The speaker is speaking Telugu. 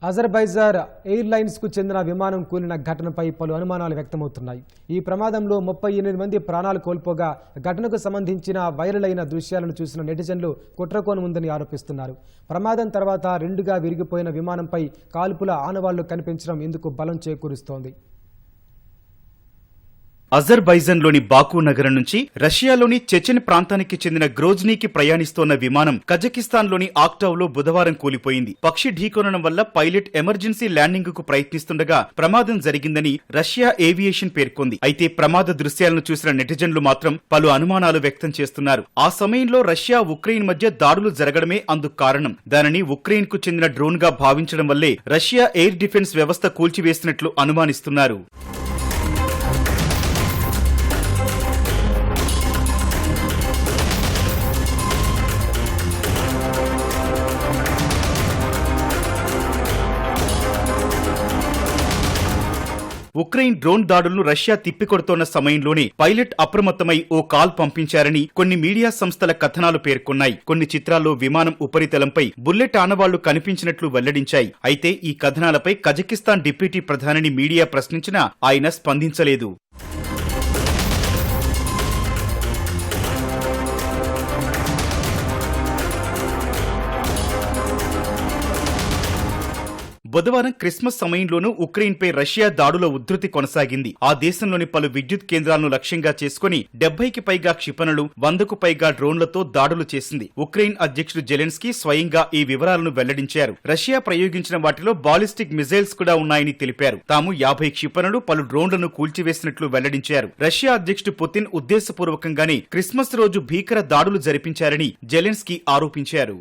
అజర్బైజాన్ ఎయిర్లైన్స్ కు చెందిన విమానం కూలిన ఘటనపై పలు అనుమానాలు వ్యక్తమవుతున్నాయి. ఈ ప్రమాదంలో 38 మంది ప్రాణాలు కోల్పోగా ఘటనకు సంబంధించిన వైరల్ అయిన దృశ్యాలను చూసిన నెటిజన్లు కుట్రకోణం ఉందని ఆరోపిస్తున్నారు. ప్రమాదం తర్వాత రెండుగా విరిగిపోయిన విమానంపై కాల్పుల ఆనవాళ్లు కనిపించడం ఇందుకు బలం చేకూరుస్తోంది. అజర్బైజాన్లోని బాకు నగరం నుంచి రష్యాలోని చెచెన్ ప్రాంతానికి చెందిన గ్రోజ్నీకి ప్రయాణిస్తోన్న విమానం కజకిస్తాన్లోని ఆక్టావ్లో బుధవారం కూలిపోయింది. పక్షి ఢీకొనడం వల్ల పైలట్ ఎమర్జెన్సీ ల్యాండింగ్ కు ప్రయత్నిస్తుండగా ప్రమాదం జరిగిందని రష్యా ఏవియేషన్ పేర్కొంది. అయితే ప్రమాద దృశ్యాలను చూసిన నెటిజన్లు మాత్రం పలు అనుమానాలు వ్యక్తం చేస్తున్నారు. ఆ సమయంలో రష్యా ఉక్రెయిన్ మధ్య దాడులు జరగడమే అందుకు కారణం. దానిని ఉక్రెయిన్ కు చెందిన డ్రోన్ గా భావించడం వల్లే రష్యా ఎయిర్ డిఫెన్స్ వ్యవస్థ కూల్చివేసినట్లు అనుమానిస్తున్నారు. ఉక్రెయిన్ డ్రోన్ దాడులను రష్యా తిప్పికొడుతోన్న సమయంలోనే పైలట్ అప్రమత్తమై ఓ కాల్ పంపించారని కొన్ని మీడియా సంస్థల కథనాలు పేర్కొన్నాయి. కొన్ని చిత్రాల్లో విమానం ఉపరితలంపై బుల్లెట్ ఆనవాళ్లు కనిపించినట్లు వెల్లడించాయి. అయితే ఈ కథనాలపై కజకిస్తాన్ డిప్యూటీ ప్రధానిని మీడియా ప్రశ్నించినా ఆయన స్పందించలేదు. బుధవారం క్రిస్మస్ సమయంలోనూ ఉక్రెయిన్పై రష్యా దాడుల ఉధృతి కొనసాగింది. ఆ దేశంలోని పలు విద్యుత్ కేంద్రాలను లక్ష్యంగా చేసుకుని 70కి పైగా క్షిపణులు 100కు పైగా డ్రోన్లతో దాడులు చేసింది. ఉక్రెయిన్ అధ్యక్షుడు జెలెన్స్కీ స్వయంగా ఈ వివరాలను వెల్లడించారు. రష్యా ప్రయోగించిన వాటిలో బాలిస్టిక్ మిజైల్స్ కూడా ఉన్నాయని తెలిపారు. తాము 50 క్షిపణులు పలు డ్రోన్లను కూల్చివేసినట్లు వెల్లడించారు. రష్యా అధ్యక్షుడు పుతిన్ ఉద్దేశపూర్వకంగానే క్రిస్మస్ రోజు భీకర దాడులు జరిపించారని జెలెన్స్కీ ఆరోపించారు.